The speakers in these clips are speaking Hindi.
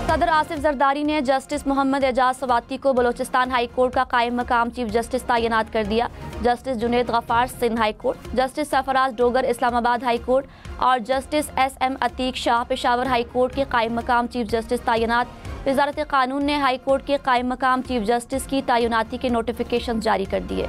सदर आसिफ जरदारी ने जस्टिस मोहम्मद एजाज सवाती को बलोचिस्तान हाई कोर्ट का कायम मकाम चीफ जस्टिस तैनात कर दिया। Justice Junaid Gaffar Sindh high court, justice Sarfaraz Dogar Islamabad high court और justice SM Atiq Shah Peshawar high court के कायम मकाम चीफ जस्टिस तैनात। वजारत कानून ने हाई कोर्ट के कायम मकाम चीफ जस्टिस की तैनाती के नोटिफिकेशन जारी कर दिए।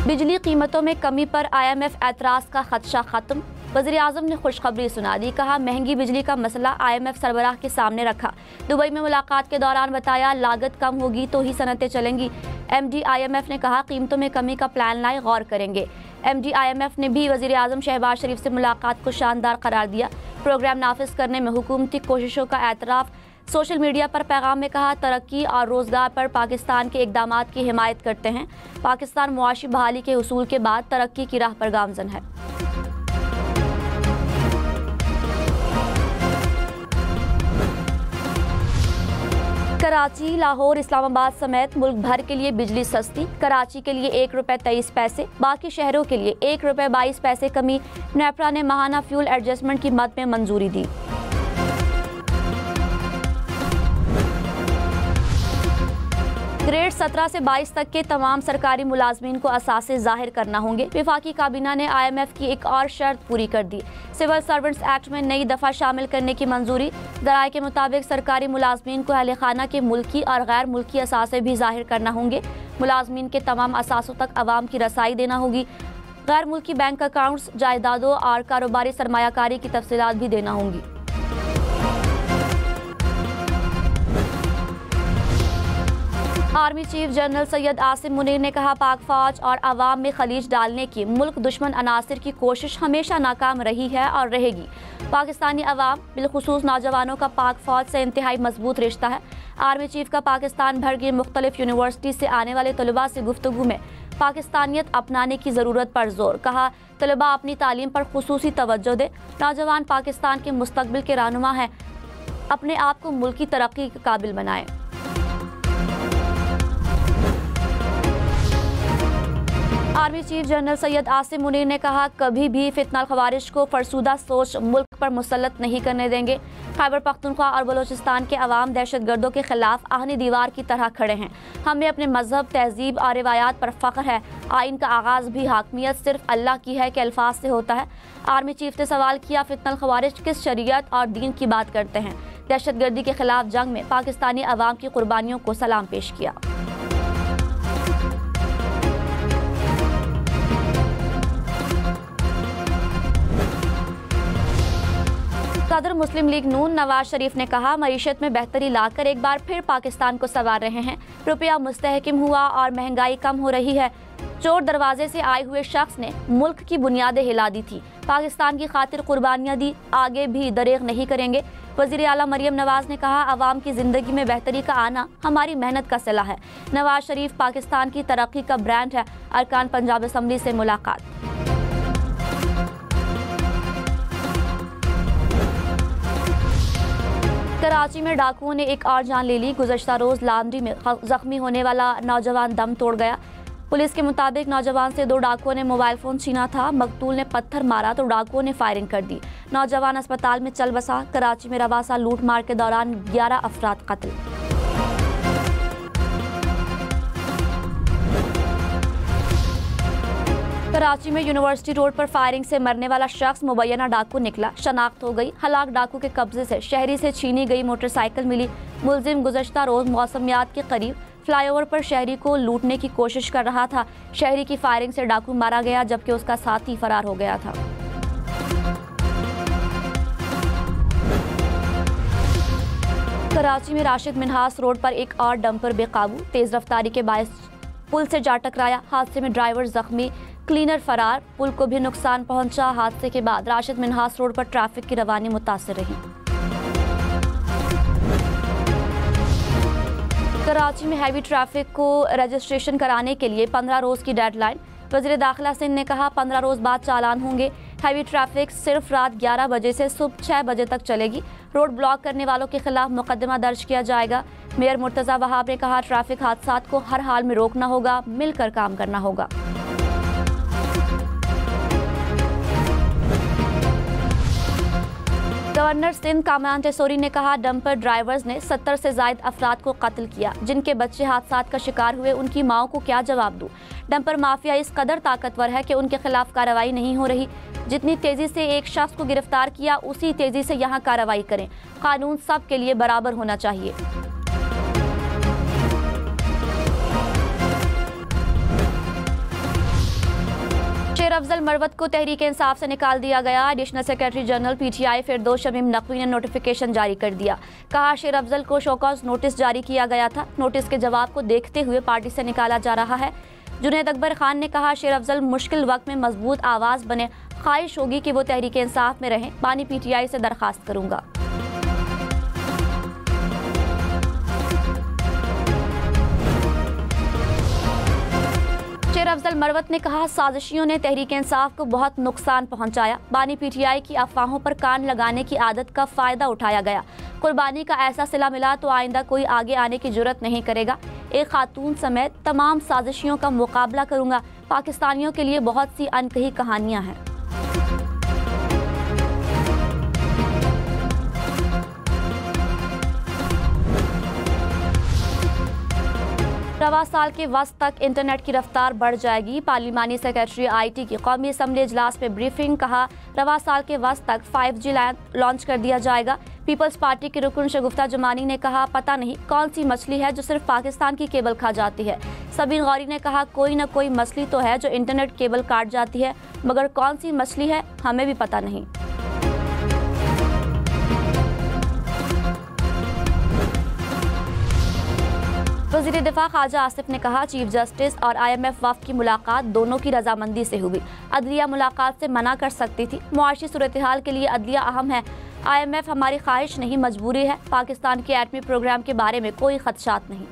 बिजली कीमतों में कमी पर IMF एतराज़ का खदशा खत्म। वज़ीर आज़म ने खुशखबरी सुना दी, कहा महंगी बिजली का मसला IMF सरबराह के सामने रखा। दुबई में मुलाकात के दौरान बताया लागत कम होगी तो ही सनतें चलेंगी। MD IMF ने कहा कीमतों में कमी का प्लान लाए, गौर करेंगे। MD IMF ने भी वज़ीर आज़म शहबाज शरीफ से मुलाकात को शानदार करार दिया। प्रोग्राम नाफिज करने में हुकूमती कोशिशों का एतराफ़। सोशल मीडिया पर पैगाम में कहा तरक्की और रोज़गार पर पाकिस्तान के इक़दामात की हिमायत करते हैं। पाकिस्तान मुआशी बहाली के हुसूल के बाद तरक्की की राह पर गामज़न है। कराची, लाहौर, इस्लामाबाद समेत मुल्क भर के लिए बिजली सस्ती। कराची के लिए ₹1.23, बाकी शहरों के लिए ₹1.22 कमी। नेपरा ने माहाना फ्यूल एडजस्टमेंट की मद में मंजूरी दी। ग्रेड 17 से 22 तक के तमाम सरकारी मुलाजमीन को असासे जाहिर करना होंगे। वफाकी काबीना ने IMF की एक और शर्त पूरी कर दी। सिविल सर्वेंट्स एक्ट में नई दफ़ा शामिल करने की मंजूरी। ज़राए के मुताबिक सरकारी मुलाजमीन को अहल खाना के मुल्की और गैर मुल्की असासे भी जाहिर करना होंगे। मुलाजमीन के तमाम असासों तक अवाम की रसाई देना होगी। गैर मुल्की बैंक अकाउंट्स, जायदादों और कारोबारी सरमायाकारी की तफसीलात भी देना होंगी। Army chief general Syed Asim Munir ने कहा पाक फौज और अवाम में खलीज डालने की मुल्क दुश्मन अनासिर की कोशिश हमेशा नाकाम रही है और रहेगी। पाकिस्तानी अवाम बिलखुसूस नौजवानों का पाक फौज से इंतहाई मजबूत रिश्ता है। आर्मी चीफ का पाकिस्तान भर की मुख्तलिफ यूनिवर्सिटी से आने वाले तलबा से गुफ्तगू में पाकिस्तानियत अपनाने की ज़रूरत पर जोर। कहा तलबा अपनी तालीम पर खुसूसी तवज्जो दे। नौजवान पाकिस्तान के मुस्तकबिल के रहनुमा हैं, अपने आप को मुल्की तरक्की के काबिल बनाएं। Army chief general Syed Asim Munir ने कहा कभी भी फितनल खवारिज को फरसूदा सोच मुल्क पर मुसल्लत नहीं करने देंगे। खैबर पख्तूनख्वा और बलोचिस्तान के अवाम दहशत गर्दों के खिलाफ आहनी दीवार की तरह खड़े हैं। हमें अपने मजहब, तहजीब और रिवायात पर फ़ख्र है। आइन का आगाज़ भी हाकमियत सिर्फ अल्लाह की है के अल्फाज से होता है। आर्मी चीफ ने सवाल किया फितनल खवारिज किस शरीयत और दीन की बात करते हैं। दहशत गर्दी के खिलाफ जंग में पाकिस्तानी अवाम की कुर्बानियों को सलाम पेश किया। सदर मुस्लिम लीग नून नवाज शरीफ ने कहा मईशत में बेहतरी लाकर एक बार फिर पाकिस्तान को संवार रहे हैं। रुपया मुस्तहकम हुआ और महंगाई कम हो रही है। चोर दरवाजे से आए हुए शख्स ने मुल्क की बुनियादें हिला दी थी। पाकिस्तान की खातिर कुर्बानियां दी, आगे भी दरेग नहीं करेंगे। वज़ीर आला मरियम नवाज ने कहा अवाम की जिंदगी में बेहतरी का आना हमारी मेहनत का सिला है। नवाज शरीफ पाकिस्तान की तरक्की का ब्रांड है। अरकान पंजाब असम्बली से मुलाकात। कराची में डाकुओं ने एक और जान ले ली। गुज़श्ता रोज़ लांड्री में जख्मी होने वाला नौजवान दम तोड़ गया। पुलिस के मुताबिक नौजवान से 2 डाकुओं ने मोबाइल फ़ोन छीना था। मकतूल ने पत्थर मारा तो डाकुओं ने फायरिंग कर दी। नौजवान अस्पताल में चल बसा। कराची में रवासा लूट मार के दौरान 11 अफराद कत्ल। कराची में यूनिवर्सिटी रोड पर फायरिंग से मरने वाला शख्स मुबैना डाकू निकला। शनाख्त हो गई। हलाक डाकू के कब्जे से शहरी से छीनी गई मोटरसाइकिल मिली। मुलजिम गुज़श्ता रोज मौसमियात के करीब फ्लाईओवर पर शहरी को लूटने की कोशिश कर रहा था। शहरी की फायरिंग से डाकू मारा गया जबकि उसका साथी फरार हो गया था। कराची में राशिद मिन्हास रोड पर एक और डंपर बेकाबू। तेज रफ्तारी के बायस पुल से जा टकराया। हादसे में ड्राइवर जख्मी, क्लीनर फरार। पुल को भी नुकसान पहुंचा। हादसे के बाद राशिद मिन्हास रोड पर ट्रैफिक की रवानी मुतासिर रही। कराची में हैवी ट्रैफिक को रजिस्ट्रेशन कराने के लिए 15 रोज की डेडलाइन। वज़ीर दाखिला सिंध ने कहा 15 रोज बाद चालान होंगे। हैवी ट्रैफिक सिर्फ रात 11 बजे से सुबह 6 बजे तक चलेगी। रोड ब्लॉक करने वालों के खिलाफ मुकदमा दर्ज किया जाएगा। मेयर मुर्तज़ा वहाब ने कहा ट्रैफिक हादसात को हर हाल में रोकना होगा, मिलकर काम करना होगा। गवर्नर सिंध कामरान टेसोरी ने कहा, डंपर ड्राइवर्स ने 70 से ज्यादा अफराद को कत्ल किया। जिनके बच्चे हादसात का शिकार हुए, उनकी माओं को क्या जवाब दूं? डंपर माफिया इस कदर ताकतवर है कि उनके खिलाफ कार्रवाई नहीं हो रही। जितनी तेजी से एक शख्स को गिरफ्तार किया, उसी तेजी से यहाँ कार्रवाई करें। कानून सब के लिए बराबर होना चाहिए। शेर अफजल मरवत को तहरीक इंसाफ से निकाल दिया गया। एडिशनल सेक्रेटरी जनरल पीटीआई फिरदौस शमीम नकवी ने नोटिफिकेशन जारी कर दिया। कहा, शेर अफजल को शोकॉज नोटिस जारी किया गया था। नोटिस के जवाब को देखते हुए पार्टी से निकाला जा रहा है। जुनैद अकबर खान ने कहा, शेर अफजल मुश्किल वक्त में मजबूत आवाज़ बने। ख्वाहिश होगी कि वो तहरीक इंसाफ में रहें। बानी पीटीआई से दरखास्त करूंगा। शेर अफजल मरवत ने कहा, साजिशियों ने तहरीक इंसाफ को बहुत नुकसान पहुंचाया। बानी पीटीआई की अफवाहों पर कान लगाने की आदत का फायदा उठाया गया। कुर्बानी का ऐसा सिला मिला तो आइंदा कोई आगे आने की जुर्रत नहीं करेगा। एक खातून समेत तमाम साजिशियों का मुकाबला करूंगा। पाकिस्तानियों के लिए बहुत सी अनकही कहानियां हैं। रवा साल के वस्त तक इंटरनेट की रफ्तार बढ़ जाएगी। पार्लिमानी सेक्रेटरी आईटी की कौमी असम्बली इजलास में ब्रीफिंग। कहा, रवा साल के वस्त तक 5G लॉन्च कर दिया जाएगा। पीपल्स पार्टी के रुकन शगुफ्ता जमानी ने कहा, पता नहीं कौन सी मछली है जो सिर्फ पाकिस्तान की केबल खा जाती है। सबीर गौरी ने कहा, कोई न कोई मछली तो है जो इंटरनेट केबल काट जाती है, मगर कौन सी मछली है हमें भी पता नहीं। वज़ीर दिफा ख्वाजा आसिफ ने कहा, चीफ जस्टिस और IMF वफ़द की मुलाकात दोनों की रजामंदी से हुई। अदलिया मुलाकात से मना कर सकती थी। मुआशी सूरत हाल के लिए अदलिया अहम है। IMF हमारी ख्वाहिश नहीं, मजबूरी है। पाकिस्तान के एटमी प्रोग्राम के बारे में कोई खदशात नहीं।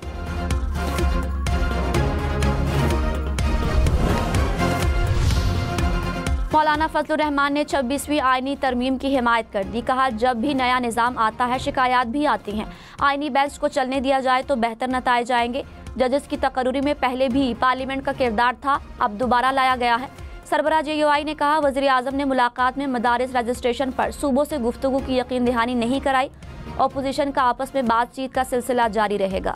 मौलाना फजलुर रहमान ने 26वीं आईनी तरमीम की हिमायत कर दी। कहा, जब भी नया निज़ाम आता है शिकायत भी आती हैं। आईनी बेंच को चलने दिया जाए तो बेहतर नताइज आएंगे। जजेस की तकर्री में पहले भी पार्लियामेंट का किरदार था, अब दोबारा लाया गया है। सरबराह JUI ने कहा, वज़ीर आज़म ने मुलाकात में मदारिस रजिस्ट्रेशन पर सूबों से गुफ्तगू की यकीन दहानी नहीं कराई। अपोजिशन का आपस में बातचीत का सिलसिला जारी रहेगा।